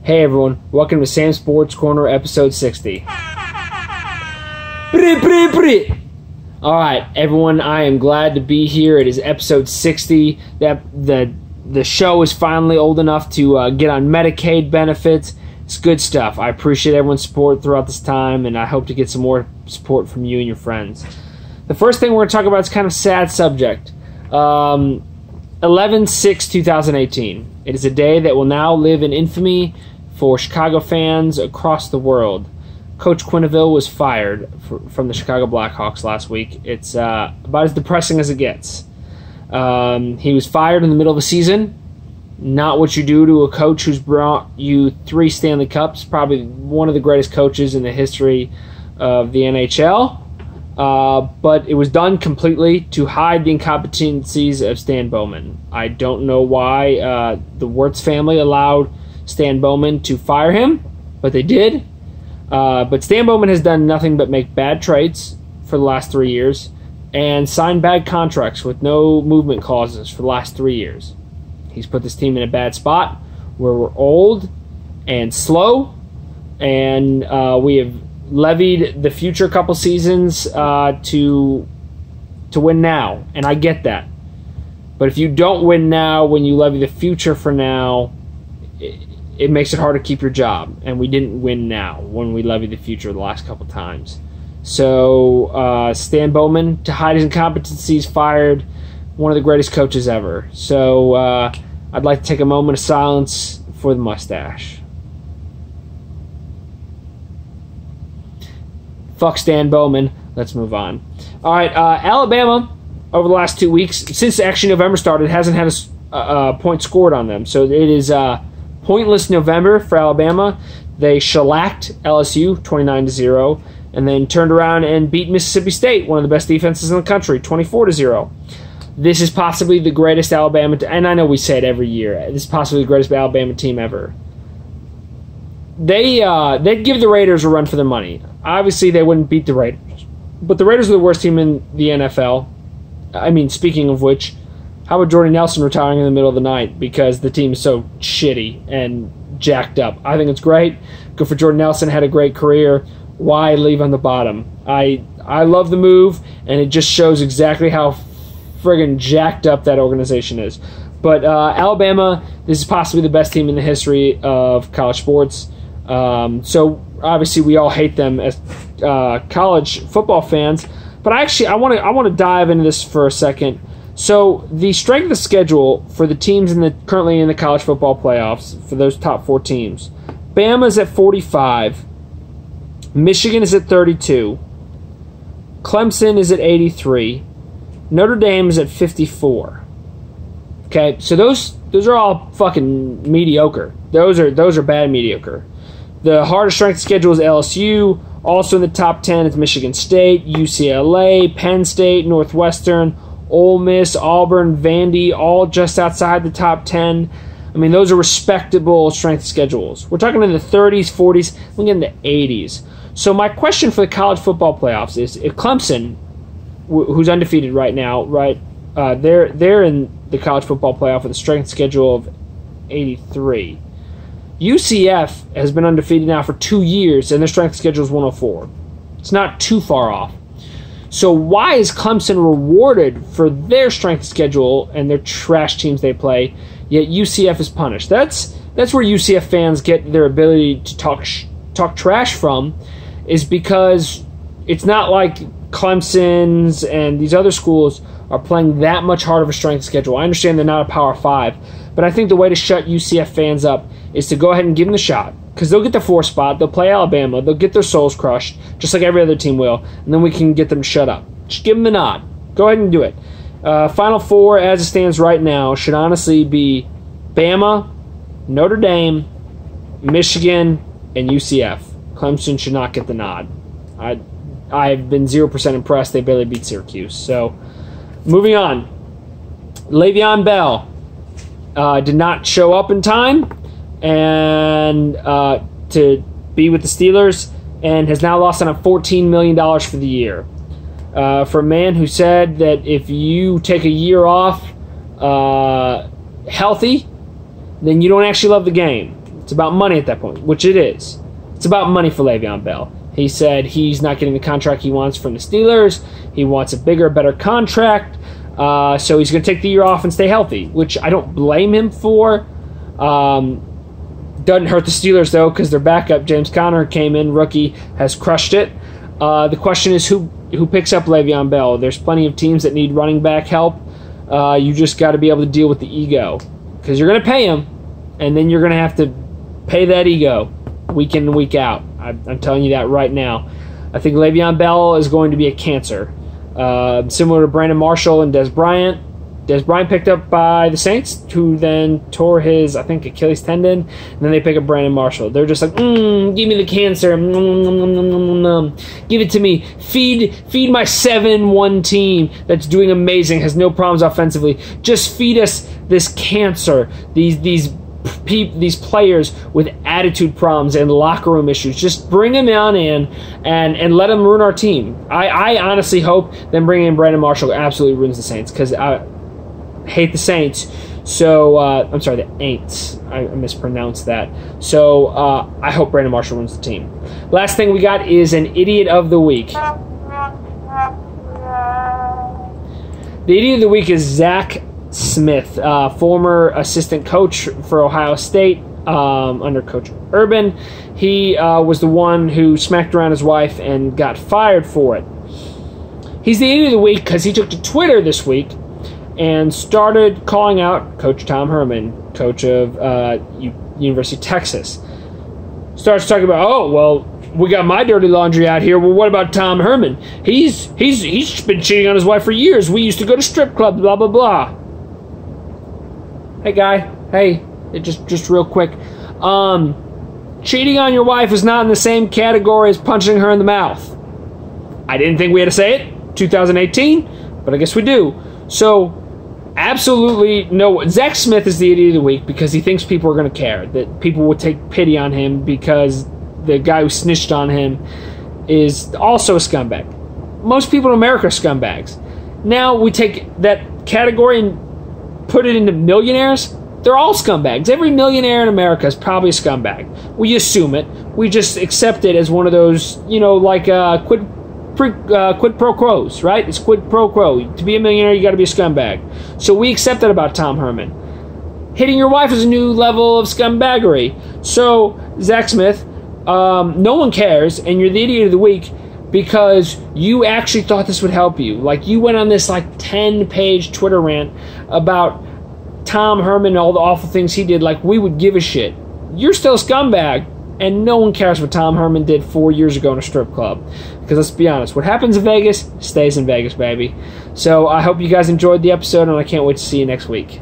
Hey everyone, welcome to Sam's Sports Corner, episode 60. Alright, everyone, I am glad to be here. It is episode 60. The show is finally old enough to get on Medicaid benefits. It's good stuff. I appreciate everyone's support throughout this time, and I hope to get some more support from you and your friends. The first thing we're going to talk about is kind of a sad subject. 11/6/2018. It is a day that will now live in infamy for Chicago fans across the world. Coach Quenneville was fired from the Chicago Blackhawks last week. It's about as depressing as it gets. He was fired in the middle of the season. Not what you do to a coach who's brought you 3 Stanley Cups, probably one of the greatest coaches in the history of the NHL. But it was done completely to hide the incompetencies of Stan Bowman. I don't know why the Wirtz family allowed Stan Bowman to fire him, but they did. But Stan Bowman has done nothing but make bad trades for the last 3 years and sign bad contracts with no movement clauses for the last 3 years. He's put this team in a bad spot where we're old and slow, and we have levied the future couple seasons to win now, and I get that. But if you don't win now when you levy the future for now, it makes it hard to keep your job, and we didn't win now when we levied the future the last couple times. So Stan Bowman, to hide his incompetencies, fired one of the greatest coaches ever. So I'd like to take a moment of silence for the mustache. Fuck Stan Bowman. Let's move on. All right, Alabama, over the last 2 weeks, since actually November started, hasn't had a point scored on them. So it is pointless November for Alabama. They shellacked LSU 29-0, and then turned around and beat Mississippi State, one of the best defenses in the country, 24-0. This is possibly the greatest Alabama, and I know we say it every year, this is possibly the greatest Alabama team ever. They'd give the Raiders a run for their money. Obviously, they wouldn't beat the Raiders, but the Raiders are the worst team in the NFL. I mean, speaking of which, how about Jordy Nelson retiring in the middle of the night because the team is so shitty and jacked up? I think it's great. Good for Jordy Nelson. Had a great career. Why leave on the bottom? I love the move, and it just shows exactly how friggin' jacked up that organization is. But Alabama, this is possibly the best team in the history of college sports. So obviously we all hate them as college football fans. But I want to dive into this for a second. So the strength of schedule for the teams currently in the college football playoffs, for those top 4 teams, Bama's at 45, Michigan is at 32, Clemson is at 83, Notre Dame is at 54. Okay, so those are all fucking mediocre. Those are bad mediocre. The hardest strength schedule is LSU. Also in the top 10 is Michigan State, UCLA, Penn State, Northwestern, Ole Miss, Auburn, Vandy, all just outside the top 10. I mean, those are respectable strength schedules. We're talking in the 30s, 40s, we're getting the 80s. So my question for the college football playoffs is, if Clemson, who's undefeated right now, right, they're in the college football playoff with a strength schedule of 83. UCF has been undefeated now for 2 years, and their strength schedule is 104. It's not too far off. So why is Clemson rewarded for their strength schedule and their trash teams they play, yet UCF is punished? That's where UCF fans get their ability to talk trash from, is because it's not like Clemson's and these other schools are playing that much harder of a strength schedule. I understand they're not a Power 5, but I think the way to shut UCF fans up is to go ahead and give them the shot, because they'll get the 4 spot, they'll play Alabama, they'll get their souls crushed, just like every other team will, and then we can get them to shut up. Just give them the nod. Go ahead and do it. Final 4, as it stands right now, should honestly be Bama, Notre Dame, Michigan, and UCF. Clemson should not get the nod. I've been 0% impressed. They barely beat Syracuse. So, moving on. Le'Veon Bell did not show up in time and to be with the Steelers, and has now lost on a $14 million for the year. For a man who said that if you take a year off healthy, then you don't actually love the game. It's about money at that point, which it is. It's about money for Le'Veon Bell. He said he's not getting the contract he wants from the Steelers. He wants a bigger, better contract. So he's going to take the year off and stay healthy, which I don't blame him for. Doesn't hurt the Steelers, though, because their backup, James Conner, came in, rookie, has crushed it. The question is who picks up Le'Veon Bell. There's plenty of teams that need running back help. You just got to be able to deal with the ego, because you're going to pay him, and then you're going to have to pay that ego week in and week out. I'm telling you that right now. I think Le'Veon Bell is going to be a cancer. Similar to Brandon Marshall and Dez Bryant. Dez Bryant picked up by the Saints, who then tore his, I think, Achilles tendon, and then they pick up Brandon Marshall. They're just like, give me the cancer. Give it to me. Feed my 7-1 team that's doing amazing, has no problems offensively. Just feed us this cancer, these players with attitude problems and locker room issues. Just bring them on in and let them ruin our team. I honestly hope them bringing in Brandon Marshall absolutely ruins the Saints, because I hate the Saints. So I'm sorry, the Aints. I mispronounced that. So I hope Brandon Marshall ruins the team. Last thing we got is an Idiot of the Week. The Idiot of the Week is Zach Smith, former assistant coach for Ohio State under Coach Urban. He was the one who smacked around his wife and got fired for it. He's the Idiot of the Week because he took to Twitter this week and started calling out Coach Tom Herman, coach of University of Texas. Starts talking about, oh, well, we got my dirty laundry out here. Well, what about Tom Herman? He's been cheating on his wife for years. We used to go to strip clubs, blah, blah, blah. Hey, guy. Hey, just real quick. Cheating on your wife is not in the same category as punching her in the mouth. I didn't think we had to say it, 2018, but I guess we do. So, absolutely no. Zach Smith is the Idiot of the Week because he thinks people are going to care, that people will take pity on him because the guy who snitched on him is also a scumbag. Most people in America are scumbags. Now we take that category and put it into millionaires. They're all scumbags. Every millionaire in America is probably a scumbag. We assume it. We just accept it as one of those, like quid pro quos, right? It's quid pro quo. To be a millionaire, you got to be a scumbag. So we accept that about Tom Herman. Hitting your wife is a new level of scumbaggery. So, Zach Smith, no one cares, and you're the Idiot of the Week because you actually thought this would help you. Like, you went on this 10-page Twitter rant about Tom Herman and all the awful things he did, like we would give a shit. You're still a scumbag, and no one cares what Tom Herman did 4 years ago in a strip club. Because let's be honest, what happens in Vegas stays in Vegas, baby. So I hope you guys enjoyed the episode, and I can't wait to see you next week.